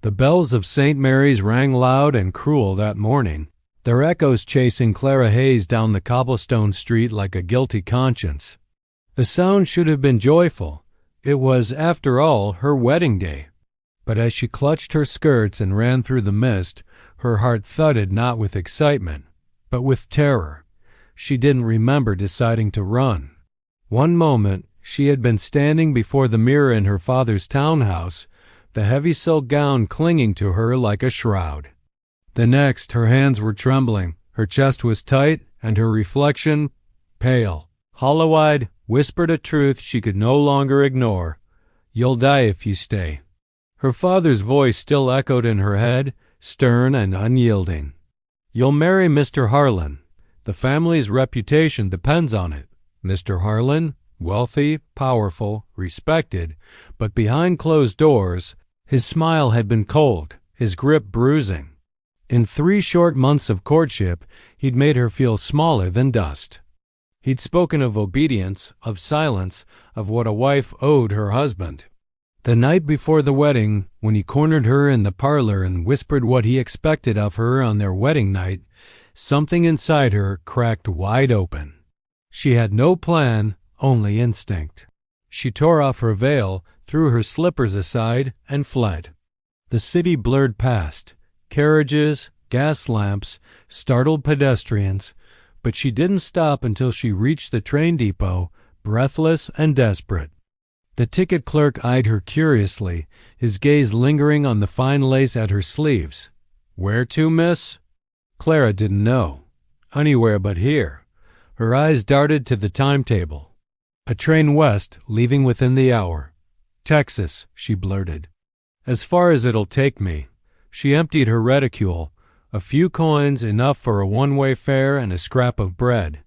The bells of St. Mary's rang loud and cruel that morning, their echoes chasing Clara Hayes down the cobblestone street like a guilty conscience. The sound should have been joyful. It was, after all, her wedding day. But as she clutched her skirts and ran through the mist, her heart thudded not with excitement, but with terror. She didn't remember deciding to run. One moment, she had been standing before the mirror in her father's townhouse, the heavy silk gown clinging to her like a shroud. The next, her hands were trembling, her chest was tight, and her reflection, pale, hollow-eyed, whispered a truth she could no longer ignore. "You'll die if you stay." Her father's voice still echoed in her head, stern and unyielding. "You'll marry Mr. Harlan. The family's reputation depends on it. Mr. Harlan, wealthy, powerful, respected, but behind closed doors, his smile had been cold, his grip bruising. In 3 short months of courtship, he'd made her feel smaller than dust. He'd spoken of obedience, of silence, of what a wife owed her husband. The night before the wedding, when he cornered her in the parlor and whispered what he expected of her on their wedding night, something inside her cracked wide open. She had no plan, only instinct. She tore off her veil, threw her slippers aside, and fled. The city blurred past, carriages, gas lamps, startled pedestrians, but she didn't stop until she reached the train depot, breathless and desperate. The ticket clerk eyed her curiously, his gaze lingering on the fine lace at her sleeves. "Where to, miss?" Clara didn't know. Anywhere but here. Her eyes darted to the timetable. "A train west, leaving within the hour." "Texas," she blurted. "As far as it'll take me." She emptied her reticule, a few coins, enough for a one-way fare and a scrap of bread.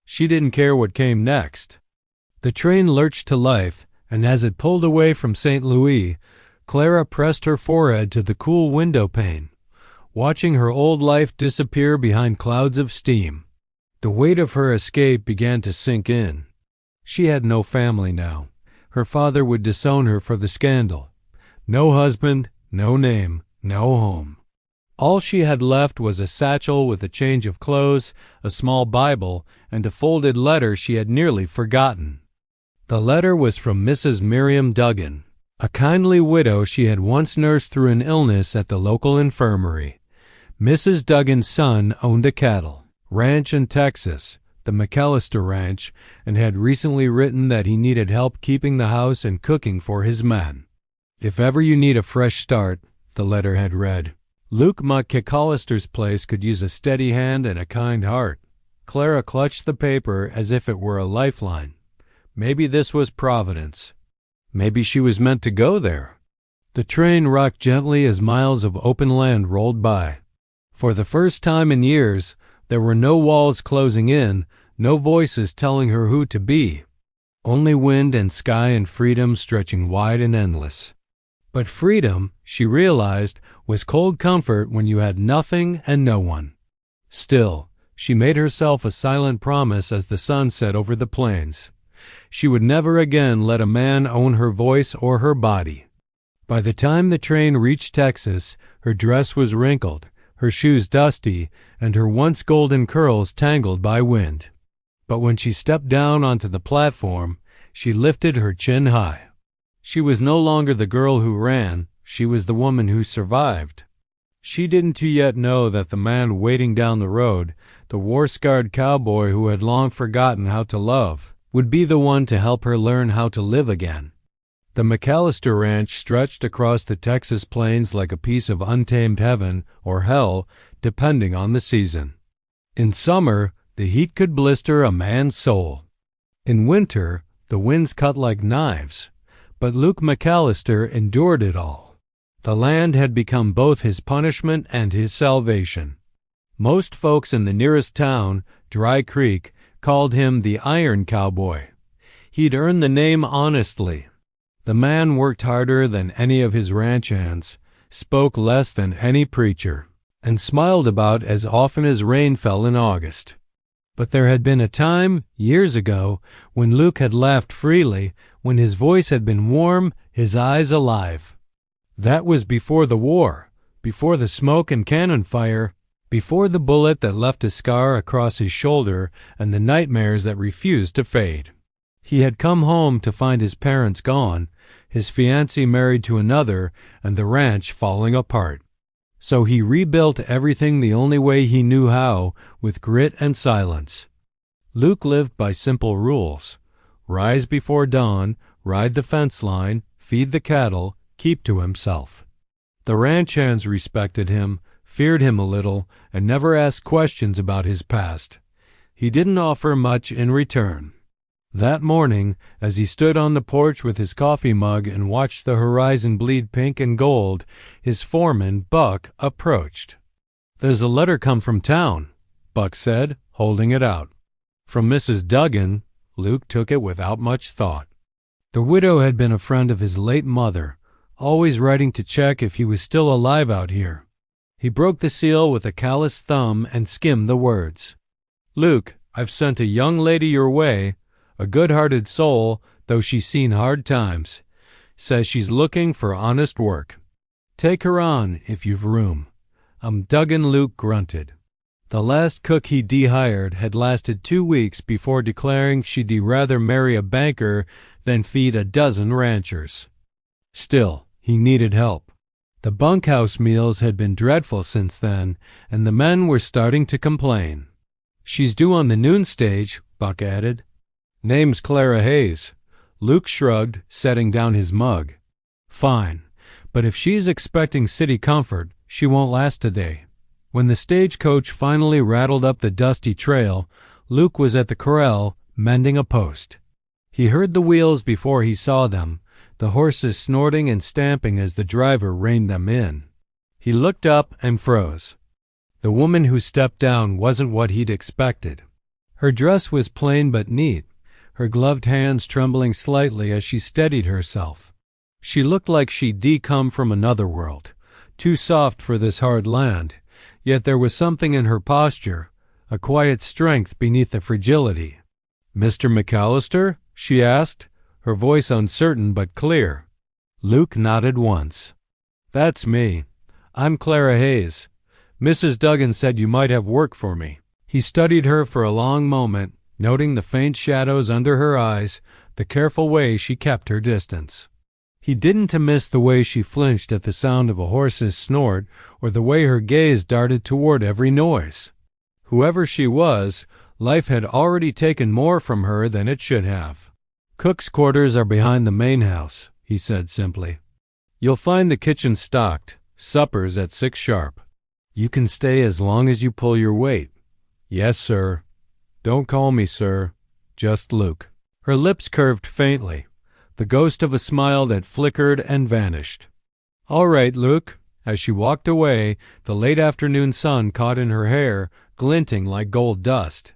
She didn't care what came next. The train lurched to life, and as it pulled away from St. Louis, Clara pressed her forehead to the cool window pane, watching her old life disappear behind clouds of steam. The weight of her escape began to sink in. She had no family now. Her father would disown her for the scandal. No husband, no name, no home. All she had left was a satchel with a change of clothes, a small Bible, and a folded letter she had nearly forgotten. The letter was from Mrs. Miriam Duggan, a kindly widow she had once nursed through an illness at the local infirmary. Mrs. Duggan's son owned a cattle ranch in Texas, the McAllister Ranch, and had recently written that he needed help keeping the house and cooking for his men. "If ever you need a fresh start," the letter had read, "Luke McAllister's place could use a steady hand and a kind heart." Clara clutched the paper as if it were a lifeline. Maybe this was Providence. Maybe she was meant to go there. The train rocked gently as miles of open land rolled by. For the first time in years, there were no walls closing in, no voices telling her who to be. Only wind and sky and freedom stretching wide and endless. But freedom, she realized, was cold comfort when you had nothing and no one. Still, she made herself a silent promise as the sun set over the plains. She would never again let a man own her voice or her body. By the time the train reached Texas, her dress was wrinkled, her shoes dusty, and her once golden curls tangled by wind. But when she stepped down onto the platform, she lifted her chin high. She was no longer the girl who ran, she was the woman who survived. She didn't yet know that the man waiting down the road, the war-scarred cowboy who had long forgotten how to love, would be the one to help her learn how to live again. The McAllister Ranch stretched across the Texas plains like a piece of untamed heaven or hell, depending on the season. In summer, the heat could blister a man's soul. In winter, the winds cut like knives. But Luke McAllister endured it all. The land had become both his punishment and his salvation. Most folks in the nearest town, Dry Creek, called him the Iron Cowboy. He'd earned the name honestly. The man worked harder than any of his ranch hands, spoke less than any preacher, and smiled about as often as rain fell in August. But there had been a time, years ago, when Luke had laughed freely, when his voice had been warm, his eyes alive. That was before the war, before the smoke and cannon fire, before the bullet that left a scar across his shoulder and the nightmares that refused to fade. He had come home to find his parents gone, his fiancée married to another, and the ranch falling apart. So he rebuilt everything the only way he knew how, with grit and silence. Luke lived by simple rules. Rise before dawn, ride the fence line, feed the cattle, keep to himself. The ranch hands respected him, feared him a little, and never asked questions about his past. He didn't offer much in return. That morning, as he stood on the porch with his coffee mug and watched the horizon bleed pink and gold, his foreman, Buck, approached. "There's a letter come from town," Buck said, holding it out. From Mrs. Duggan. Luke took it without much thought. The widow had been a friend of his late mother, always writing to check if he was still alive out here. He broke the seal with a calloused thumb and skimmed the words. "Luke, I've sent a young lady your way, a good-hearted soul, though she's seen hard times. Says she's looking for honest work. Take her on, if you've room." Duggan. Luke grunted. The last cook he dehired had lasted 2 weeks before declaring she'd rather marry a banker than feed a dozen ranchers. Still, he needed help. The bunkhouse meals had been dreadful since then, and the men were starting to complain. "She's due on the noon stage," Buck added. "Name's Clara Hayes." Luke shrugged, setting down his mug. "Fine, but if she's expecting city comfort, she won't last a day." When the stagecoach finally rattled up the dusty trail, Luke was at the corral, mending a post. He heard the wheels before he saw them, the horses snorting and stamping as the driver reined them in. He looked up and froze. The woman who stepped down wasn't what he'd expected. Her dress was plain but neat, her gloved hands trembling slightly as she steadied herself. She looked like she'd decome from another world, too soft for this hard land, yet there was something in her posture, a quiet strength beneath the fragility. "Mr. McAllister?" she asked, her voice uncertain but clear. Luke nodded once. "That's me. I'm Clara Hayes. Mrs. Duggan said you might have work for me." He studied her for a long moment, noting the faint shadows under her eyes, the careful way she kept her distance. He didn't miss the way she flinched at the sound of a horse's snort or the way her gaze darted toward every noise. Whoever she was, life had already taken more from her than it should have. "Cook's quarters are behind the main house," he said simply. "You'll find the kitchen stocked, supper's at 6 sharp. You can stay as long as you pull your weight." "Yes, sir." "Don't call me sir, just Luke." Her lips curved faintly, the ghost of a smile that flickered and vanished. "All right, Luke." As she walked away, the late afternoon sun caught in her hair, glinting like gold dust.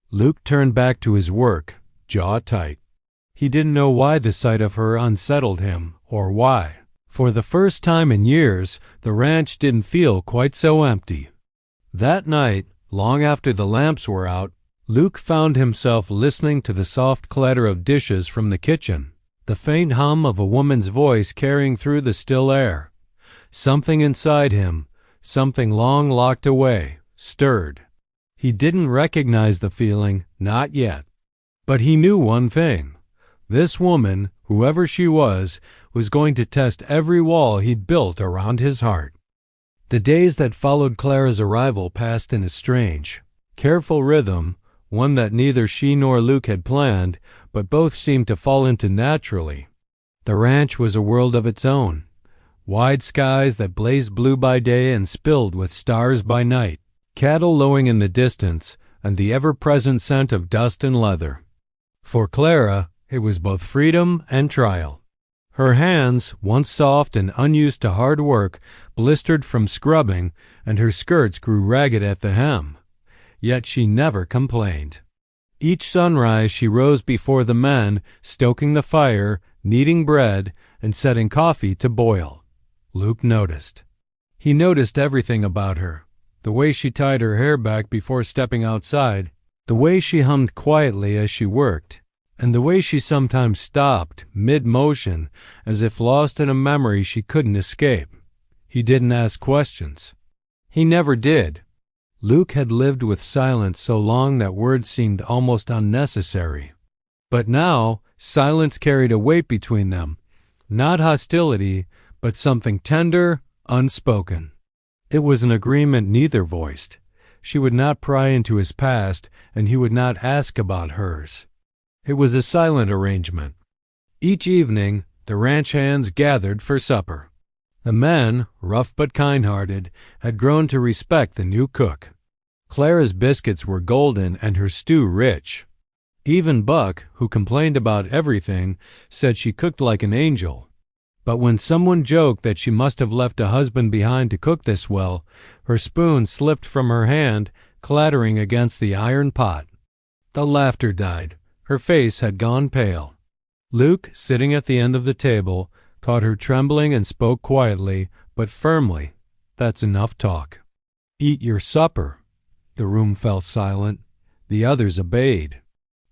Luke turned back to his work, jaw tight. He didn't know why the sight of her unsettled him, or why. For the first time in years, the ranch didn't feel quite so empty. That night, long after the lamps were out, Luke found himself listening to the soft clatter of dishes from the kitchen, the faint hum of a woman's voice carrying through the still air. Something inside him, something long locked away, stirred. He didn't recognize the feeling, not yet. But he knew one thing. This woman, whoever she was going to test every wall he'd built around his heart. The days that followed Clara's arrival passed in a strange, careful rhythm, one that neither she nor Luke had planned, but both seemed to fall into naturally. The ranch was a world of its own. Wide skies that blazed blue by day and spilled with stars by night, cattle lowing in the distance, and the ever-present scent of dust and leather. For Clara, it was both freedom and trial. Her hands, once soft and unused to hard work, blistered from scrubbing, and her skirts grew ragged at the hem. Yet she never complained. Each sunrise she rose before the men, stoking the fire, kneading bread, and setting coffee to boil. Luke noticed. He noticed everything about her. The way she tied her hair back before stepping outside, the way she hummed quietly as she worked, and the way she sometimes stopped, mid-motion, as if lost in a memory she couldn't escape. He didn't ask questions. He never did. Luke had lived with silence so long that words seemed almost unnecessary. But now, silence carried a weight between them. Not hostility, but something tender, unspoken. It was an agreement neither voiced. She would not pry into his past, and he would not ask about hers. It was a silent arrangement. Each evening, the ranch hands gathered for supper. The men, rough but kind-hearted, had grown to respect the new cook. Clara's biscuits were golden and her stew rich. Even Buck, who complained about everything, said she cooked like an angel. But when someone joked that she must have left a husband behind to cook this well, her spoon slipped from her hand, clattering against the iron pot. The laughter died. Her face had gone pale. Luke, sitting at the end of the table, caught her trembling and spoke quietly, but firmly. "That's enough talk. Eat your supper." The room fell silent. The others obeyed.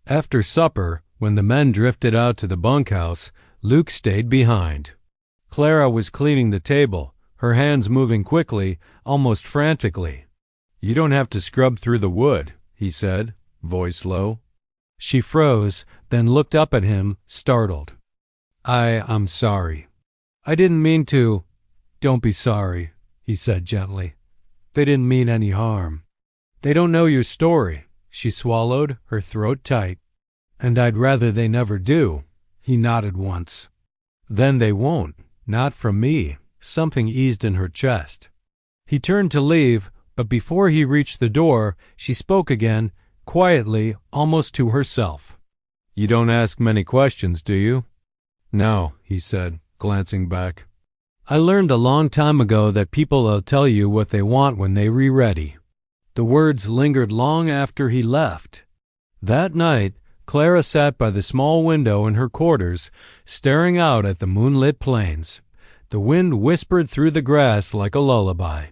After supper, when the men drifted out to the bunkhouse, Luke stayed behind. Clara was cleaning the table, her hands moving quickly, almost frantically. "You don't have to scrub through the wood," he said, voice low. She froze, then looked up at him, startled. I'm sorry. I didn't mean to." "Don't be sorry," he said gently. "They didn't mean any harm. They don't know your story." She swallowed, her throat tight. "And I'd rather they never do." He nodded once. "Then they won't. Not from me." Something eased in her chest. He turned to leave, but before he reached the door, she spoke again, quietly, almost to herself. "You don't ask many questions, do you?" "No," he said, glancing back. "I learned a long time ago that people will tell you what they want when they're ready." The words lingered long after he left. That night, Clara sat by the small window in her quarters, staring out at the moonlit plains. The wind whispered through the grass like a lullaby.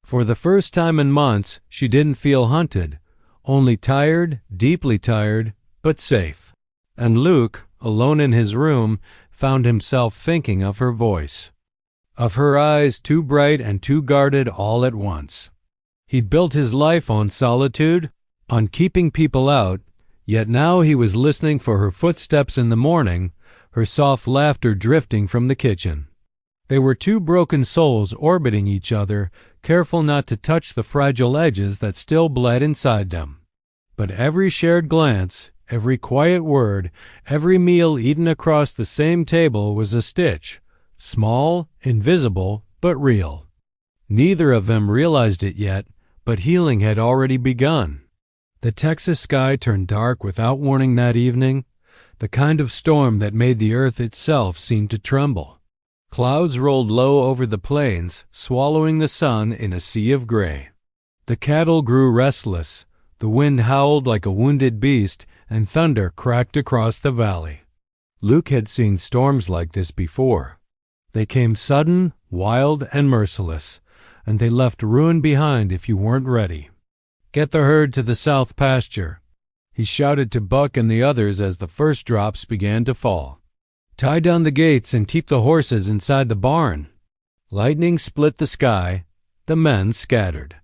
For the first time in months, she didn't feel hunted, only tired, deeply tired, but safe. And Luke, alone in his room, found himself thinking of her voice, of her eyes too bright and too guarded all at once. He'd built his life on solitude, on keeping people out, yet now he was listening for her footsteps in the morning, her soft laughter drifting from the kitchen. They were two broken souls orbiting each other, careful not to touch the fragile edges that still bled inside them. But every shared glance, every quiet word, every meal eaten across the same table was a stitch, small, invisible, but real. Neither of them realized it yet, but healing had already begun. The Texas sky turned dark without warning that evening, the kind of storm that made the earth itself seem to tremble. Clouds rolled low over the plains, swallowing the sun in a sea of gray. The cattle grew restless, the wind howled like a wounded beast, and thunder cracked across the valley. Luke had seen storms like this before. They came sudden, wild, and merciless, and they left ruin behind if you weren't ready. "Get the herd to the south pasture," he shouted to Buck and the others as the first drops began to fall. "Tie down the gates and keep the horses inside the barn." Lightning split the sky. The men scattered.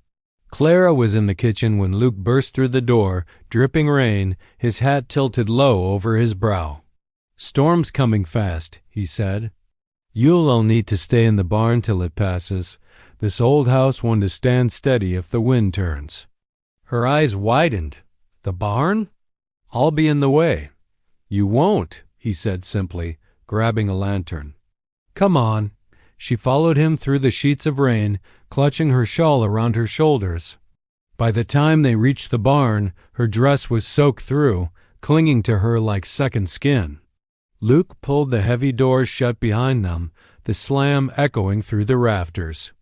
Clara was in the kitchen when Luke burst through the door, dripping rain, his hat tilted low over his brow. "Storm's coming fast," he said. "You'll all need to stay in the barn till it passes. This old house wants to stand steady if the wind turns." Her eyes widened. "The barn? I'll be in the way." "You won't," he said simply, grabbing a lantern. "Come on." She followed him through the sheets of rain, clutching her shawl around her shoulders. By the time they reached the barn, her dress was soaked through, clinging to her like second skin. Luke pulled the heavy doors shut behind them, the slam echoing through the rafters.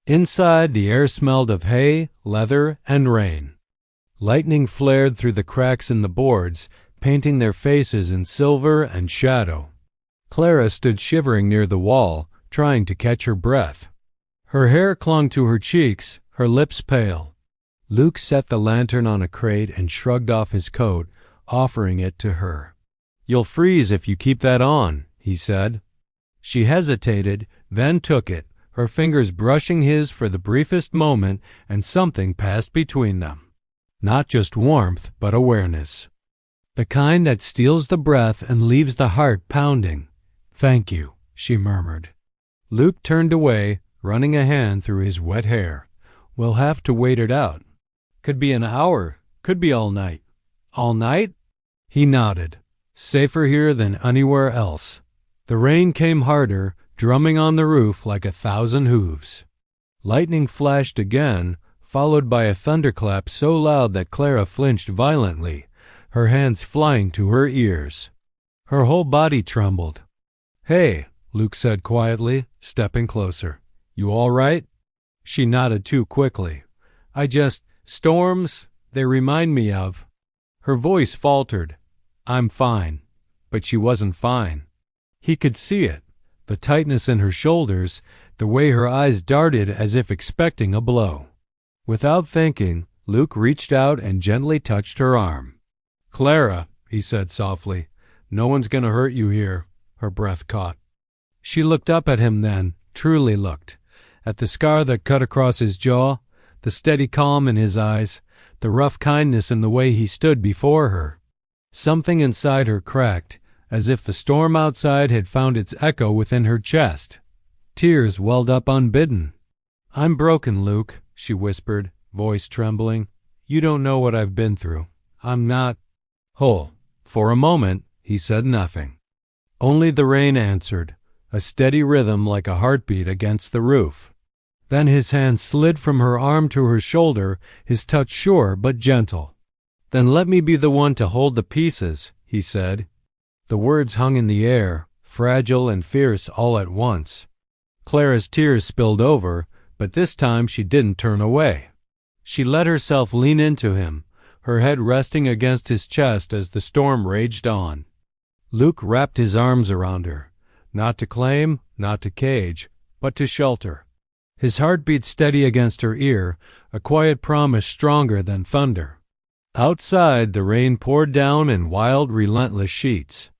Inside, the air smelled of hay, leather, and rain. Lightning flared through the cracks in the boards, painting their faces in silver and shadow. Clara stood shivering near the wall, trying to catch her breath. Her hair clung to her cheeks, her lips pale. Luke set the lantern on a crate and shrugged off his coat, offering it to her. You'll freeze if you keep that on, he said. She hesitated, then took it, her fingers brushing his for the briefest moment, and something passed between them. Not just warmth, but awareness. The kind that steals the breath and leaves the heart pounding. Thank you, she murmured. Luke turned away, running a hand through his wet hair. We'll have to wait it out. Could be an hour, could be all night. All night? He nodded. Safer here than anywhere else. The rain came harder, drumming on the roof like 1,000 hooves. Lightning flashed again, followed by a thunderclap so loud that Clara flinched violently, her hands flying to her ears. Her whole body trembled. Hey, Luke said quietly, stepping closer. You all right? She nodded too quickly. Storms, they remind me of. Her voice faltered. I'm fine. But she wasn't fine. He could see it, the tightness in her shoulders, the way her eyes darted as if expecting a blow. Without thinking, Luke reached out and gently touched her arm. Clara, he said softly, no one's going to hurt you here. Her breath caught. She looked up at him then, truly looked, at the scar that cut across his jaw, the steady calm in his eyes, the rough kindness in the way he stood before her. Something inside her cracked, as if the storm outside had found its echo within her chest. Tears welled up unbidden. I'm broken, Luke, she whispered, voice trembling. You don't know what I've been through. I'm not whole. For a moment, he said nothing. Only the rain answered, a steady rhythm like a heartbeat against the roof. Then his hand slid from her arm to her shoulder, his touch sure but gentle. Then let me be the one to hold the pieces, he said. The words hung in the air, fragile and fierce all at once. Clara's tears spilled over, but this time she didn't turn away. She let herself lean into him, her head resting against his chest as the storm raged on. Luke wrapped his arms around her, not to claim, not to cage, but to shelter. His heart beat steady against her ear, a quiet promise stronger than thunder. Outside, the rain poured down in wild, relentless sheets.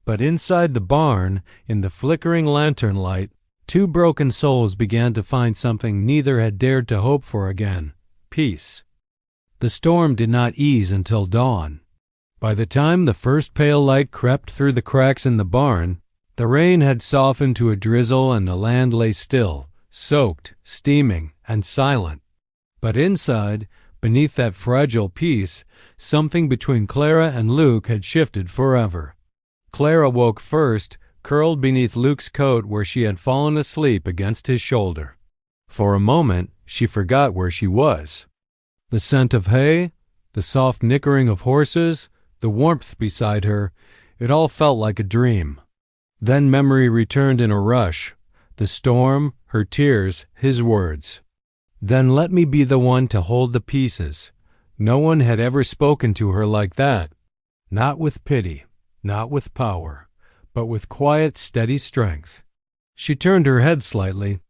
But inside the barn, in the flickering lantern light, two broken souls began to find something neither had dared to hope for again: peace. The storm did not ease until dawn. By the time the first pale light crept through the cracks in the barn, the rain had softened to a drizzle and the land lay still, soaked, steaming, and silent. But inside, beneath that fragile peace, something between Clara and Luke had shifted forever. Clara woke first, curled beneath Luke's coat where she had fallen asleep against his shoulder. For a moment, she forgot where she was. The scent of hay, the soft nickering of horses, the warmth beside her, it all felt like a dream. Then memory returned in a rush. The storm, her tears, his words. Then let me be the one to hold the pieces. No one had ever spoken to her like that. Not with pity, not with power, but with quiet, steady strength. She turned her head slightly.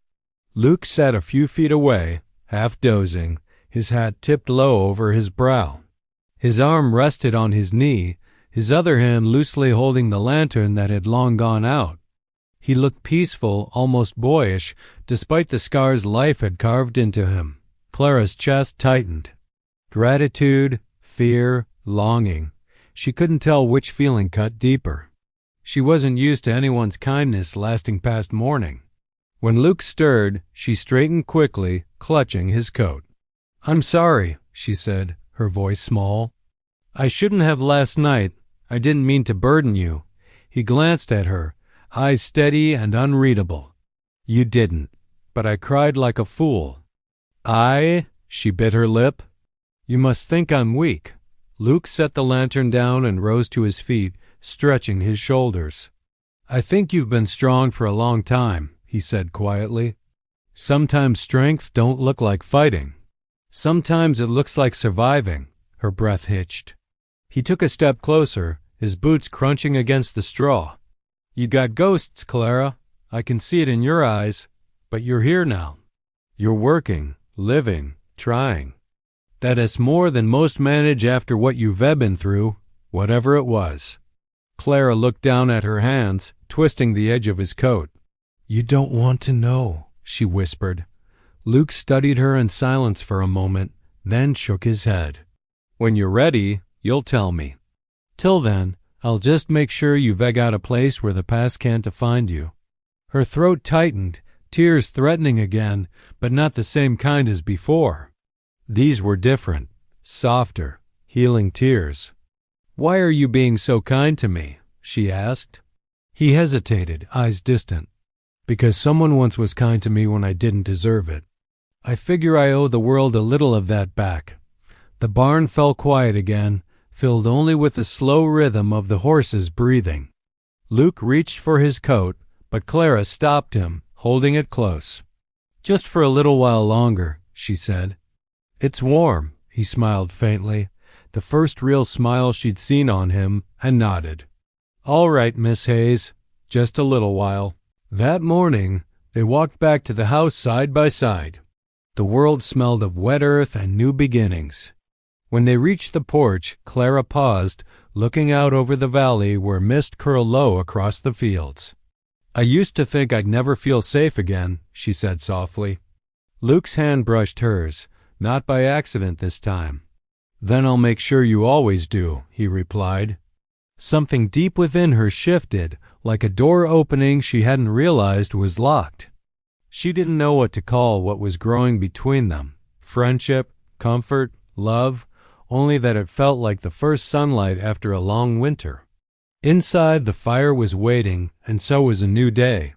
Luke sat a few feet away, half dozing, his hat tipped low over his brow. His arm rested on his knee, his other hand loosely holding the lantern that had long gone out. He looked peaceful, almost boyish, despite the scars life had carved into him. Clara's chest tightened. Gratitude, fear, longing. She couldn't tell which feeling cut deeper. She wasn't used to anyone's kindness lasting past morning. When Luke stirred, she straightened quickly, clutching his coat. I'm sorry, she said, her voice small. I shouldn't have last night. I didn't mean to burden you. He glanced at her, eyes steady and unreadable. You didn't, but I cried like a fool. She bit her lip. You must think I'm weak. Luke set the lantern down and rose to his feet, stretching his shoulders. I think you've been strong for a long time, he said quietly. Sometimes strength don't look like fighting. Sometimes it looks like surviving. Her breath hitched. He took a step closer, his boots crunching against the straw. You got ghosts, Clara. I can see it in your eyes. But you're here now. You're working, living, trying. That is more than most manage after what you've been through, whatever it was. Clara looked down at her hands, twisting the edge of his coat. "You don't want to know," she whispered. Luke studied her in silence for a moment, then shook his head. "When you're ready, you'll tell me. Till then, I'll just make sure you veg out a place where the past can't find you." Her throat tightened, tears threatening again, but not the same kind as before. These were different, softer, healing tears. "Why are you being so kind to me?" she asked. He hesitated, eyes distant. "Because someone once was kind to me when I didn't deserve it. I figure I owe the world a little of that back." The barn fell quiet again, filled only with the slow rhythm of the horses breathing. Luke reached for his coat, but Clara stopped him, holding it close. "Just for a little while longer," she said. "It's warm," he smiled faintly, the first real smile she'd seen on him, and nodded. "All right, Miss Hayes, just a little while." That morning, they walked back to the house side by side. The world smelled of wet earth and new beginnings. When they reached the porch, Clara paused, looking out over the valley where mist curled low across the fields. "I used to think I'd never feel safe again," she said softly. Luke's hand brushed hers, not by accident this time. "Then I'll make sure you always do," he replied. Something deep within her shifted, like a door opening she hadn't realized was locked. She didn't know what to call what was growing between them. Friendship, comfort, love, only that it felt like the first sunlight after a long winter. Inside, the fire was waiting, and so was a new day.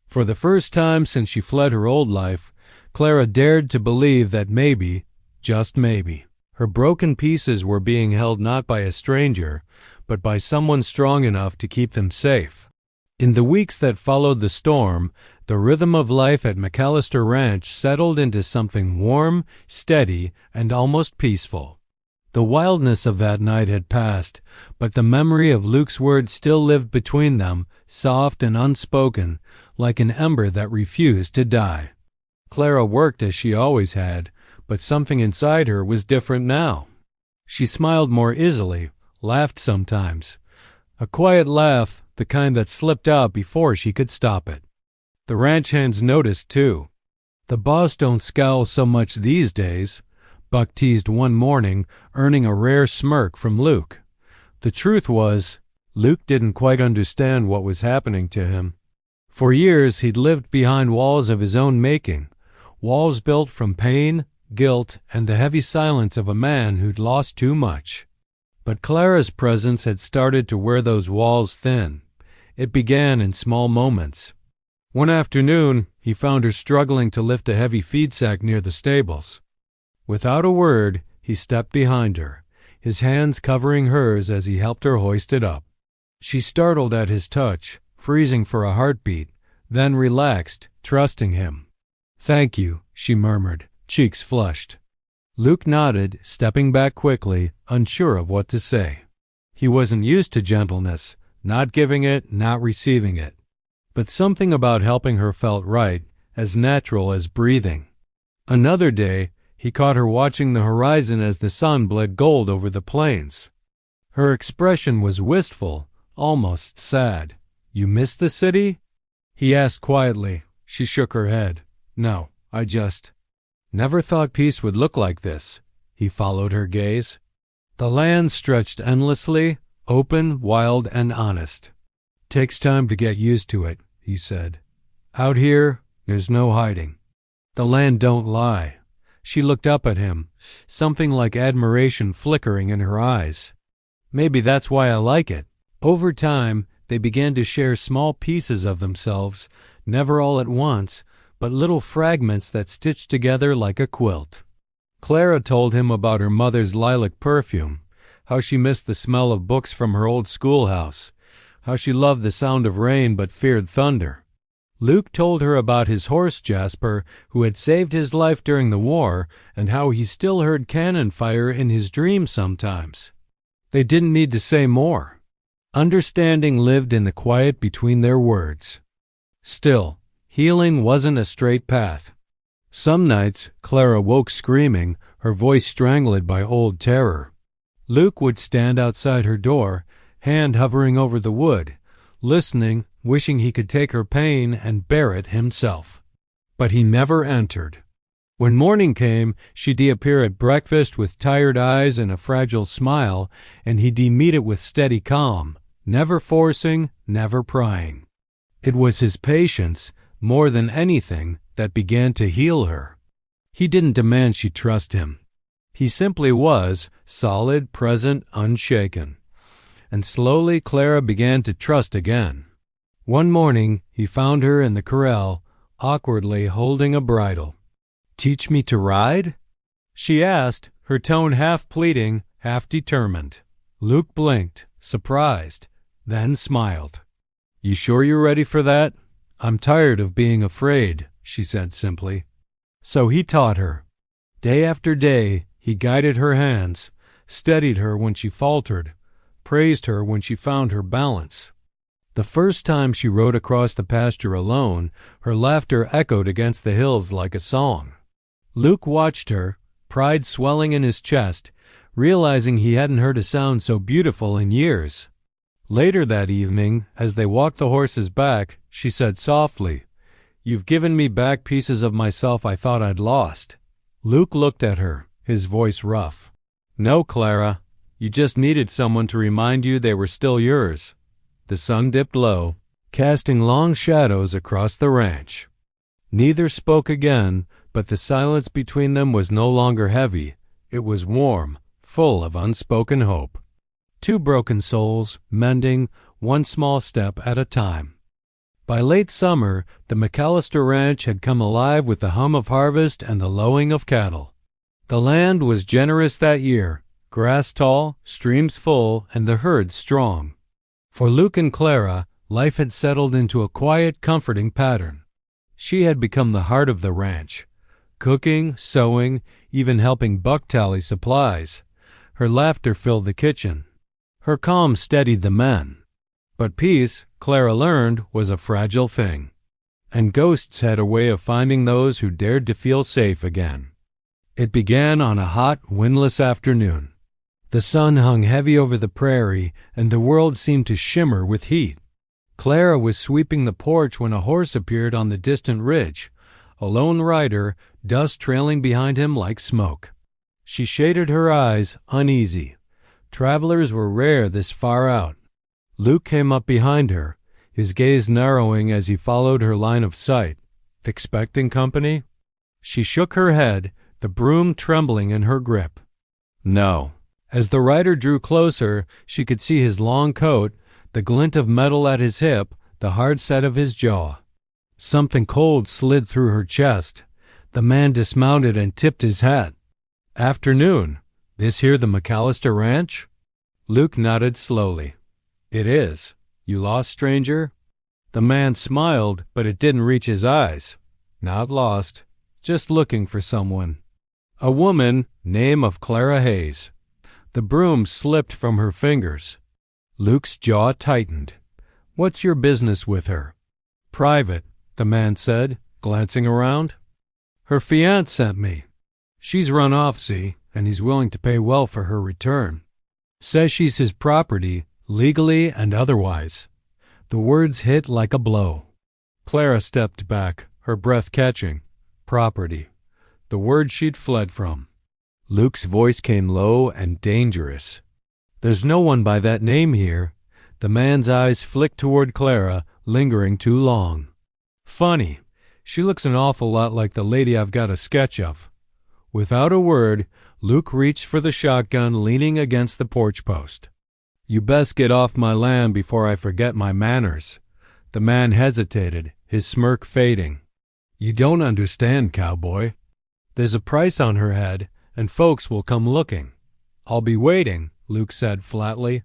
For the first time since she fled her old life, Clara dared to believe that maybe, just maybe, her broken pieces were being held not by a stranger, but by someone strong enough to keep them safe. In the weeks that followed the storm, the rhythm of life at McAllister Ranch settled into something warm, steady, and almost peaceful. The wildness of that night had passed, but the memory of Luke's words still lived between them, soft and unspoken, like an ember that refused to die. Clara worked as she always had, but something inside her was different now. She smiled more easily, laughed sometimes. A quiet laugh, the kind that slipped out before she could stop it. The ranch hands noticed, too. "The boss don't scowl so much these days," Buck teased one morning, earning a rare smirk from Luke. The truth was, Luke didn't quite understand what was happening to him. For years he'd lived behind walls of his own making, walls built from pain, guilt, and the heavy silence of a man who'd lost too much. But Clara's presence had started to wear those walls thin. It began in small moments. One afternoon, he found her struggling to lift a heavy feed sack near the stables. Without a word, he stepped behind her, his hands covering hers as he helped her hoist it up. She startled at his touch, freezing for a heartbeat, then relaxed, trusting him. "Thank you," she murmured, cheeks flushed. Luke nodded, stepping back quickly, unsure of what to say. He wasn't used to gentleness, not giving it, not receiving it. But something about helping her felt right, as natural as breathing. Another day, he caught her watching the horizon as the sun bled gold over the plains. Her expression was wistful, almost sad. "You miss the city?" he asked quietly. She shook her head. "No, I just never thought peace would look like this." He followed her gaze. The land stretched endlessly, open, wild, and honest. "Takes time to get used to it," he said. "Out here, there's no hiding. The land don't lie." She looked up at him, something like admiration flickering in her eyes. "Maybe that's why I like it." Over time, they began to share small pieces of themselves, never all at once, but little fragments that stitched together like a quilt. Clara told him about her mother's lilac perfume, how she missed the smell of books from her old schoolhouse, how she loved the sound of rain but feared thunder. Luke told her about his horse Jasper, who had saved his life during the war, and how he still heard cannon fire in his dreams sometimes. They didn't need to say more. Understanding lived in the quiet between their words. Still, healing wasn't a straight path. Some nights, Clara woke screaming, her voice strangled by old terror. Luke would stand outside her door, hand hovering over the wood, listening, wishing he could take her pain and bear it himself. But he never entered. When morning came, she'd appear at breakfast with tired eyes and a fragile smile, and he'd meet it with steady calm, never forcing, never prying. It was his patience, more than anything, that began to heal her. He didn't demand she trust him. He simply was, solid, present, unshaken. And slowly Clara began to trust again. One morning he found her in the corral, awkwardly holding a bridle. "Teach me to ride?" she asked, her tone half pleading, half determined. Luke blinked, surprised, then smiled. "You sure you're ready for that?" "I'm tired of being afraid," she said simply. So he taught her. Day after day he guided her hands, steadied her when she faltered, praised her when she found her balance. The first time she rode across the pasture alone, her laughter echoed against the hills like a song. Luke watched her, pride swelling in his chest, realizing he hadn't heard a sound so beautiful in years. Later that evening, as they walked the horses back, she said softly, "You've given me back pieces of myself I thought I'd lost." Luke looked at her, his voice rough. "No, Clara. You just needed someone to remind you they were still yours." The sun dipped low, casting long shadows across the ranch. Neither spoke again, but the silence between them was no longer heavy. It was warm, full of unspoken hope. Two broken souls, mending, one small step at a time. By late summer, the McAllister Ranch had come alive with the hum of harvest and the lowing of cattle. The land was generous that year, grass tall, streams full, and the herd strong. For Luke and Clara, life had settled into a quiet, comforting pattern. She had become the heart of the ranch, cooking, sewing, even helping Buck tally supplies. Her laughter filled the kitchen. Her calm steadied the men. But peace, Clara learned, was a fragile thing. And ghosts had a way of finding those who dared to feel safe again. It began on a hot, windless afternoon. The sun hung heavy over the prairie, and the world seemed to shimmer with heat. Clara was sweeping the porch when a horse appeared on the distant ridge, a lone rider, dust trailing behind him like smoke. She shaded her eyes, uneasy. Travelers were rare this far out. Luke came up behind her, his gaze narrowing as he followed her line of sight. Expecting company? She shook her head, the broom trembling in her grip. No. As the rider drew closer, she could see his long coat, the glint of metal at his hip, the hard set of his jaw. Something cold slid through her chest. The man dismounted and tipped his hat. "Afternoon. This here the McAllister Ranch?" Luke nodded slowly. "It is. You lost, stranger?" The man smiled, but it didn't reach his eyes. "Not lost. Just looking for someone." "A woman, name of Clara Hayes." The broom slipped from her fingers. Luke's jaw tightened. "What's your business with her?" "Private," the man said, glancing around. "Her fiancé sent me. She's run off, see, and he's willing to pay well for her return. Says she's his property, legally and otherwise." The words hit like a blow. Clara stepped back, her breath catching. Property. The word she'd fled from. Luke's voice came low and dangerous. "There's no one by that name here." The man's eyes flicked toward Clara, lingering too long. "Funny. She looks an awful lot like the lady I've got a sketch of." Without a word, Luke reached for the shotgun leaning against the porch post. "You best get off my land before I forget my manners." The man hesitated, his smirk fading. "You don't understand, cowboy. There's a price on her head, and folks will come looking." "I'll be waiting," Luke said flatly.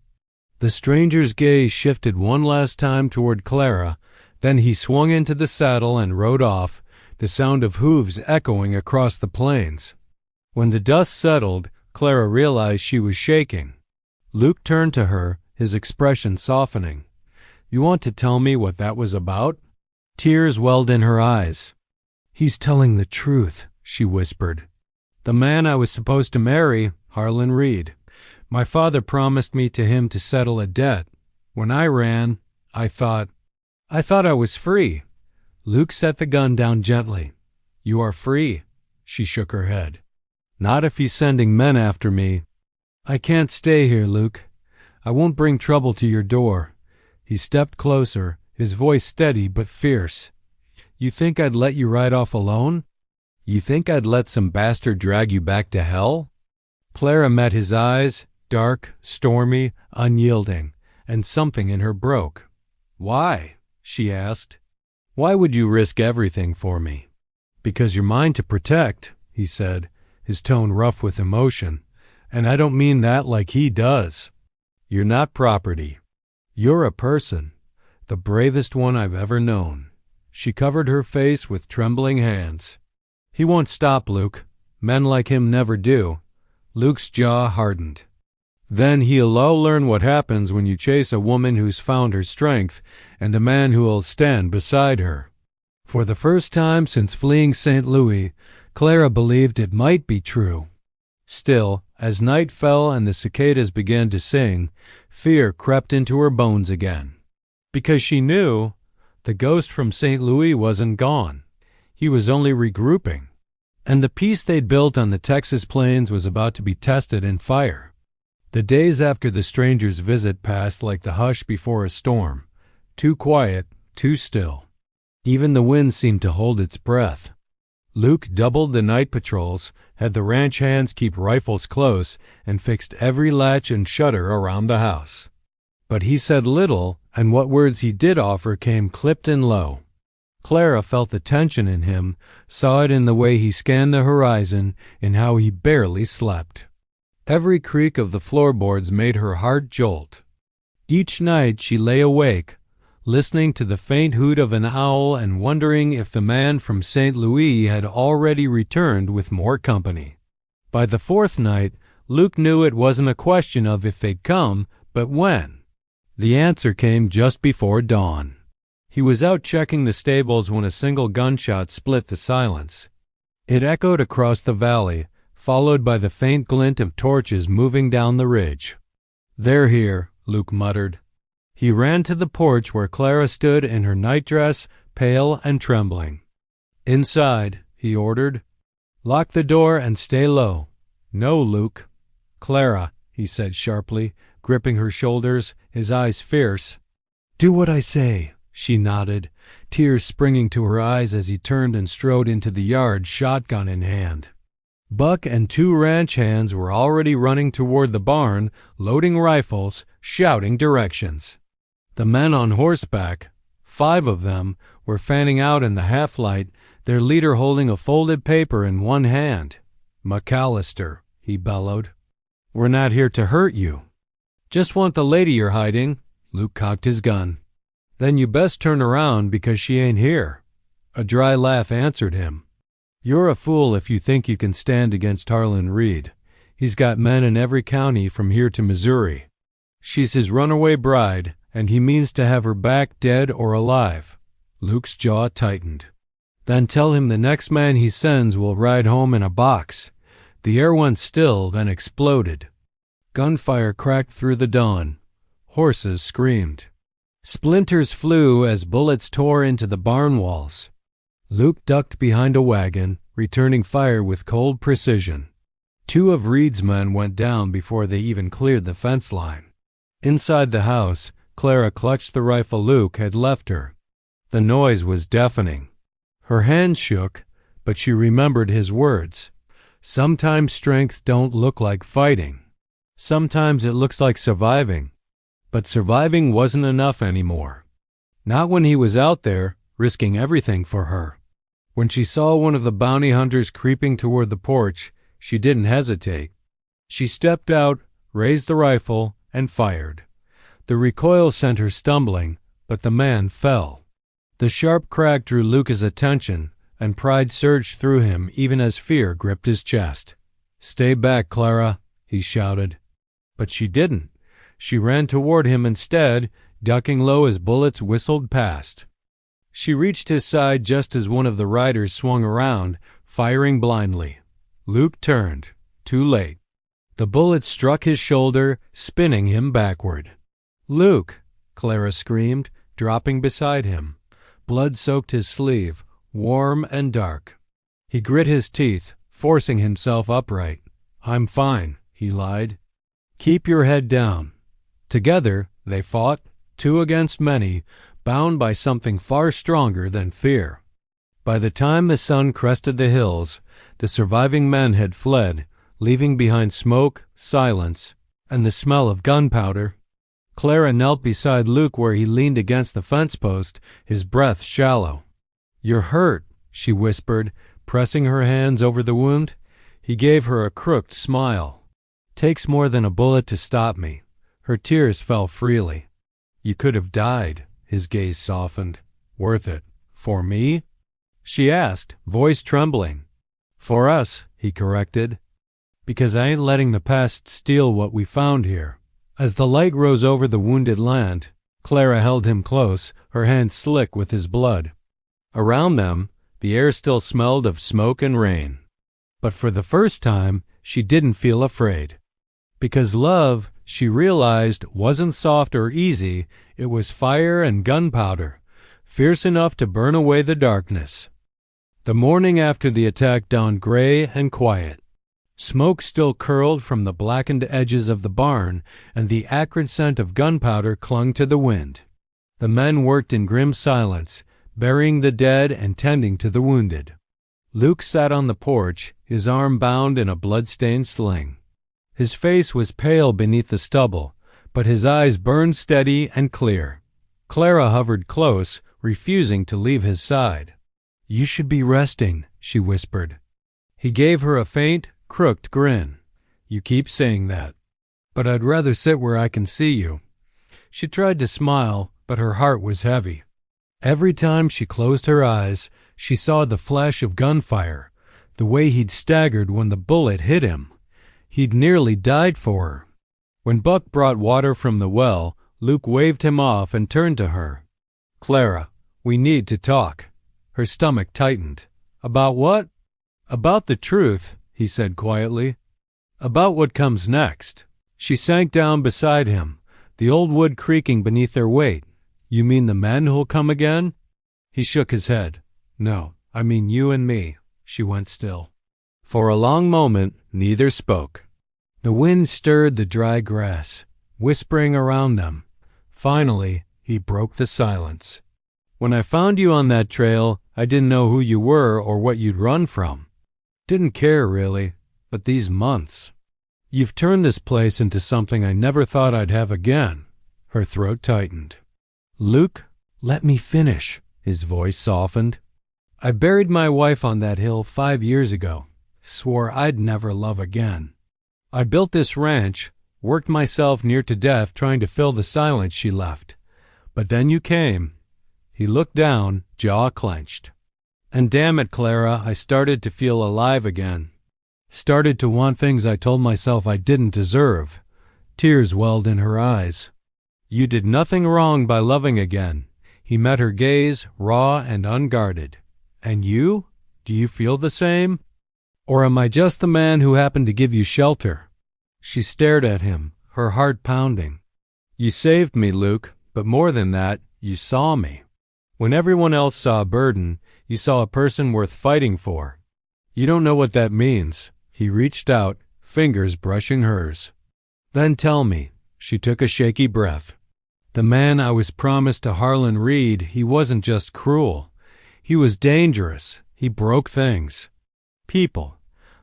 The stranger's gaze shifted one last time toward Clara, then he swung into the saddle and rode off, the sound of hooves echoing across the plains. When the dust settled, Clara realized she was shaking. Luke turned to her, his expression softening. "You want to tell me what that was about?" Tears welled in her eyes. "He's telling the truth," she whispered. "The man I was supposed to marry, Harlan Reed. My father promised me to him to settle a debt. When I ran, I thought I was free." Luke set the gun down gently. "You are free." She shook her head. "Not if he's sending men after me." "I can't stay here, Luke. I won't bring trouble to your door." He stepped closer, his voice steady but fierce. "You think I'd let you ride off alone? You think I'd let some bastard drag you back to hell?" Clara met his eyes, dark, stormy, unyielding, and something in her broke. "Why?" she asked. "Why would you risk everything for me?" "Because you're mine to protect," he said, his tone rough with emotion. "And I don't mean that like he does. You're not property. You're a person, the bravest one I've ever known." She covered her face with trembling hands. "He won't stop, Luke. Men like him never do." Luke's jaw hardened. "Then he'll all learn what happens when you chase a woman who's found her strength and a man who'll stand beside her." For the first time since fleeing St. Louis, Clara believed it might be true. Still, as night fell and the cicadas began to sing, fear crept into her bones again. Because she knew the ghost from St. Louis wasn't gone. He was only regrouping. And the peace they'd built on the Texas plains was about to be tested in fire. The days after the stranger's visit passed like the hush before a storm. Too quiet, too still. Even the wind seemed to hold its breath. Luke doubled the night patrols, had the ranch hands keep rifles close, and fixed every latch and shutter around the house. But he said little, and what words he did offer came clipped and low. Clara felt the tension in him, saw it in the way he scanned the horizon, in how he barely slept. Every creak of the floorboards made her heart jolt. Each night she lay awake, listening to the faint hoot of an owl and wondering if the man from St. Louis had already returned with more company. By the fourth night, Luke knew it wasn't a question of if they'd come, but when. The answer came just before dawn. He was out checking the stables when a single gunshot split the silence. It echoed across the valley, followed by the faint glint of torches moving down the ridge. "They're here," Luke muttered. He ran to the porch where Clara stood in her nightdress, pale and trembling. "Inside," he ordered. "Lock the door and stay low." "No, Luke." "Clara," he said sharply, gripping her shoulders, his eyes fierce. "Do what I say." She nodded, tears springing to her eyes as he turned and strode into the yard, shotgun in hand. Buck and two ranch hands were already running toward the barn, loading rifles, shouting directions. The men on horseback, 5 of them, were fanning out in the half-light, their leader holding a folded paper in one hand. "McAllister," he bellowed. "We're not here to hurt you." "Just want the lady you're hiding." Luke cocked his gun. "Then you best turn around because she ain't here." A dry laugh answered him. "You're a fool if you think you can stand against Harlan Reed. He's got men in every county from here to Missouri. She's his runaway bride, and he means to have her back dead or alive." Luke's jaw tightened. "Then tell him the next man he sends will ride home in a box." The air went still, then exploded. Gunfire cracked through the dawn. Horses screamed. Splinters flew as bullets tore into the barn walls. Luke ducked behind a wagon, returning fire with cold precision. 2 of Reed's men went down before they even cleared the fence line. Inside the house, Clara clutched the rifle Luke had left her. The noise was deafening. Her hands shook, but she remembered his words. Sometimes strength don't look like fighting. Sometimes it looks like surviving. But surviving wasn't enough anymore. Not when he was out there, risking everything for her. When she saw one of the bounty hunters creeping toward the porch, she didn't hesitate. She stepped out, raised the rifle, and fired. The recoil sent her stumbling, but the man fell. The sharp crack drew Luke's attention, and pride surged through him even as fear gripped his chest. "Stay back, Clara," he shouted. But she didn't. She ran toward him instead, ducking low as bullets whistled past. She reached his side just as one of the riders swung around, firing blindly. Luke turned. Too late. The bullet struck his shoulder, spinning him backward. "Luke!" Clara screamed, dropping beside him. Blood soaked his sleeve, warm and dark. He grit his teeth, forcing himself upright. "I'm fine," he lied. "Keep your head down." Together they fought, two against many, bound by something far stronger than fear. By the time the sun crested the hills, the surviving men had fled, leaving behind smoke, silence, and the smell of gunpowder. Clara knelt beside Luke where he leaned against the fence post, his breath shallow. "You're hurt," she whispered, pressing her hands over the wound. He gave her a crooked smile. "Takes more than a bullet to stop me." Her tears fell freely. "You could have died." His gaze softened. "Worth it. For me?" she asked, voice trembling. "For us," he corrected. "Because I ain't letting the past steal what we found here." As the light rose over the wounded land, Clara held him close, her hands slick with his blood. Around them, the air still smelled of smoke and rain. But for the first time, she didn't feel afraid. Because love, she realized, wasn't soft or easy. It was fire and gunpowder, fierce enough to burn away the darkness. The morning after the attack dawned gray and quiet. Smoke still curled from the blackened edges of the barn, and the acrid scent of gunpowder clung to the wind. The men worked in grim silence, burying the dead and tending to the wounded. Luke sat on the porch, his arm bound in a blood-stained sling. His face was pale beneath the stubble, but his eyes burned steady and clear. Clara hovered close, refusing to leave his side. "You should be resting," she whispered. He gave her a faint, crooked grin. "You keep saying that. But I'd rather sit where I can see you." She tried to smile, but her heart was heavy. Every time she closed her eyes, she saw the flash of gunfire, the way he'd staggered when the bullet hit him. He'd nearly died for her. When Buck brought water from the well, Luke waved him off and turned to her. "Clara, we need to talk." Her stomach tightened. "About what?" "About the truth," he said quietly. "About what comes next." She sank down beside him, the old wood creaking beneath their weight. "You mean the men who'll come again?" He shook his head. "No, I mean you and me." She went still. For a long moment, neither spoke. The wind stirred the dry grass, whispering around them. Finally, he broke the silence. "When I found you on that trail, I didn't know who you were or what you'd run from. Didn't care, really. But these months. You've turned this place into something I never thought I'd have again." Her throat tightened. "Luke, let me finish." His voice softened. "I buried my wife on that hill 5 years ago. Swore I'd never love again. I built this ranch, worked myself near to death trying to fill the silence she left. But then you came." He looked down, jaw clenched. "And damn it, Clara, I started to feel alive again. Started to want things I told myself I didn't deserve." Tears welled in her eyes. "You did nothing wrong by loving again." He met her gaze, raw and unguarded. "And you? Do you feel the same? Or am I just the man who happened to give you shelter?" She stared at him, her heart pounding. "You saved me, Luke, but more than that, you saw me. When everyone else saw a burden, you saw a person worth fighting for. You don't know what that means." He reached out, fingers brushing hers. "Then tell me." She took a shaky breath. "The man I was promised to Harlan Reed, he wasn't just cruel. He was dangerous. He broke things. People.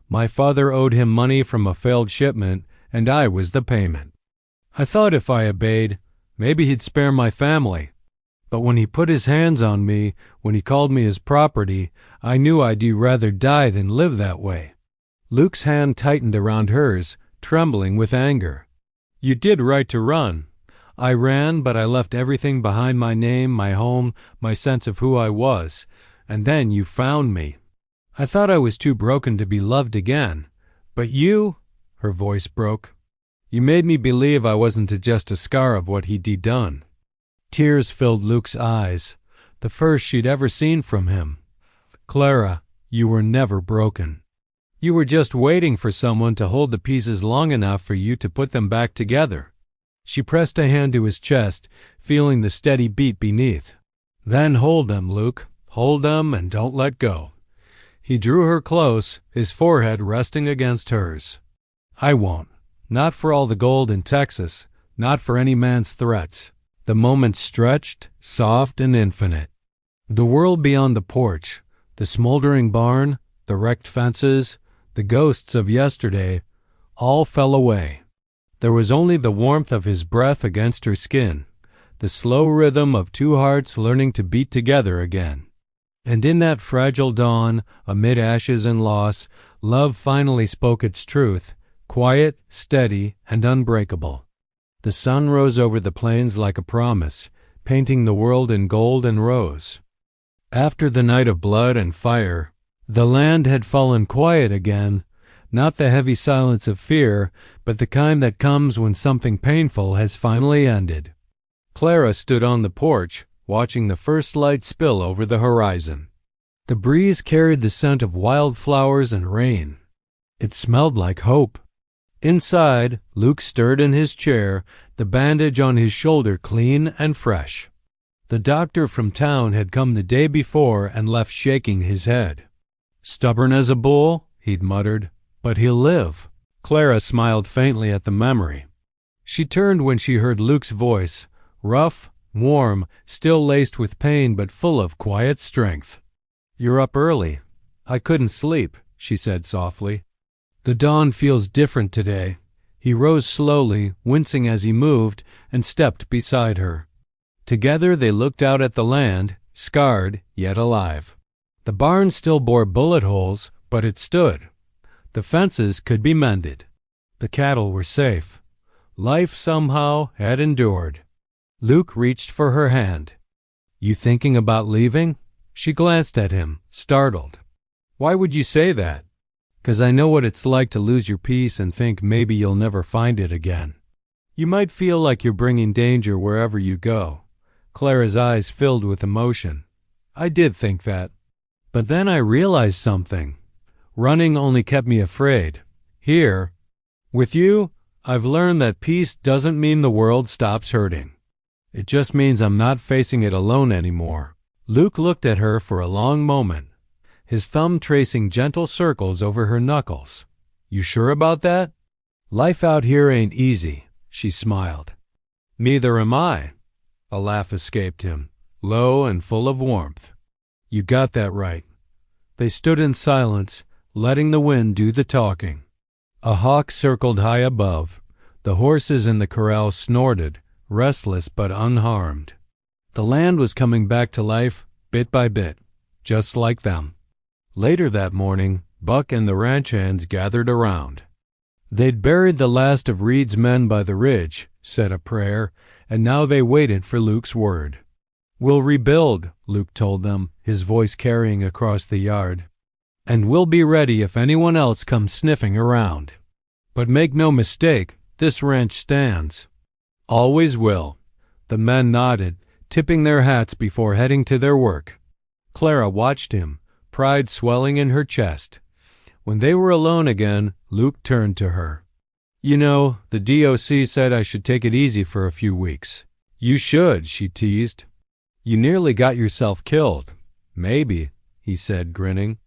My father owed him money from a failed shipment, and I was the payment. I thought if I obeyed, maybe he'd spare my family. But when he put his hands on me, when he called me his property, I knew I'd rather die than live that way." Luke's hand tightened around hers, trembling with anger. "You did right to run. I ran, but I left everything behind: my name, my home, my sense of who I was. And then you found me. I thought I was too broken to be loved again. But you," her voice broke, "you made me believe I wasn't just a scar of what he'd done." Tears filled Luke's eyes, the first she'd ever seen from him. "Clara, you were never broken. You were just waiting for someone to hold the pieces long enough for you to put them back together. She pressed a hand to his chest, feeling the steady beat beneath. Then hold them, Luke. Hold them and don't let go. He drew her close, his forehead resting against hers. I won't. Not for all the gold in Texas, not for any man's threats. The moment stretched, soft and infinite. The world beyond the porch, the smoldering barn, the wrecked fences, the ghosts of yesterday, all fell away. There was only the warmth of his breath against her skin, the slow rhythm of two hearts learning to beat together again. And in that fragile dawn, amid ashes and loss, love finally spoke its truth, quiet, steady, and unbreakable. The sun rose over the plains like a promise, painting the world in gold and rose. After the night of blood and fire, the land had fallen quiet again, not the heavy silence of fear, but the kind that comes when something painful has finally ended. Clara stood on the porch, watching the first light spill over the horizon. The breeze carried the scent of wildflowers and rain. It smelled like hope. Inside, Luke stirred in his chair, the bandage on his shoulder clean and fresh. The doctor from town had come the day before and left shaking his head. Stubborn as a bull, he'd muttered, but he'll live. Clara smiled faintly at the memory. She turned when she heard Luke's voice, rough, warm, still laced with pain but full of quiet strength. You're up early. I couldn't sleep, she said softly. The dawn feels different today. He rose slowly, wincing as he moved, and stepped beside her. Together they looked out at the land, scarred yet alive. The barn still bore bullet holes, but it stood. The fences could be mended. The cattle were safe. Life somehow had endured. Luke reached for her hand. You thinking about leaving? She glanced at him, startled. Why would you say that? 'Cause I know what it's like to lose your peace and think maybe you'll never find it again. You might feel like you're bringing danger wherever you go. Clara's eyes filled with emotion. I did think that. But then I realized something. Running only kept me afraid. Here, with you, I've learned that peace doesn't mean the world stops hurting. It just means I'm not facing it alone anymore. Luke looked at her for a long moment, his thumb tracing gentle circles over her knuckles. You sure about that? Life out here ain't easy, she smiled. Neither am I. A laugh escaped him, low and full of warmth. You got that right. They stood in silence, letting the wind do the talking. A hawk circled high above. The horses in the corral snorted, restless but unharmed. The land was coming back to life, bit by bit, just like them. Later that morning, Buck and the ranch hands gathered around. They'd buried the last of Reed's men by the ridge, said a prayer, and now they waited for Luke's word. We'll rebuild, Luke told them, his voice carrying across the yard. And we'll be ready if anyone else comes sniffing around. But make no mistake, this ranch stands. Always will. The men nodded, tipping their hats before heading to their work. Clara watched him, pride swelling in her chest. When they were alone again, Luke turned to her. You know, the DOC said I should take it easy for a few weeks. You should, she teased. You nearly got yourself killed. Maybe, he said, grinning.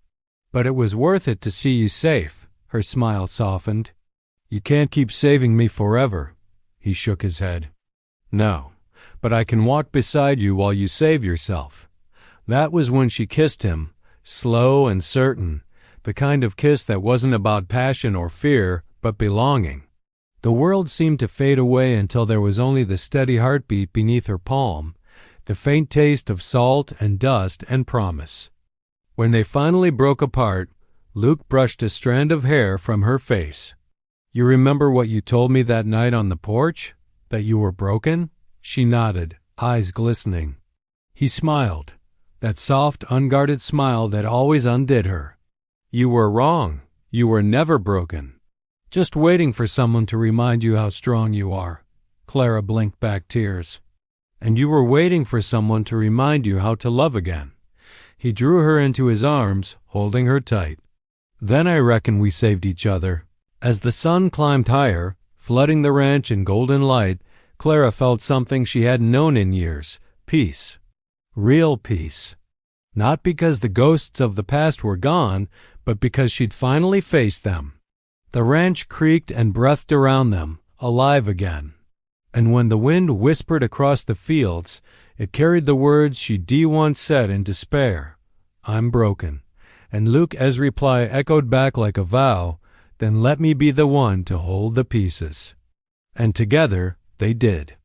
But it was worth it to see you safe, her smile softened. You can't keep saving me forever. He shook his head. No, but I can walk beside you while you save yourself. That was when she kissed him, slow and certain, the kind of kiss that wasn't about passion or fear, but belonging. The world seemed to fade away until there was only the steady heartbeat beneath her palm, the faint taste of salt and dust and promise. When they finally broke apart, Luke brushed a strand of hair from her face. You remember what you told me that night on the porch? That you were broken? She nodded, eyes glistening. He smiled, that soft, unguarded smile that always undid her. You were wrong. You were never broken. Just waiting for someone to remind you how strong you are. Clara blinked back tears. And you were waiting for someone to remind you how to love again. He drew her into his arms, holding her tight. Then I reckon we saved each other. As the sun climbed higher, flooding the ranch in golden light, Clara felt something she hadn't known in years: peace. Real peace. Not because the ghosts of the past were gone, but because she'd finally faced them. The ranch creaked and breathed around them, alive again. And when the wind whispered across the fields, it carried the words she'd once said in despair: "I'm broken." And Luke-'s reply echoed back like a vow: "Then let me be the one to hold the pieces." And together they did.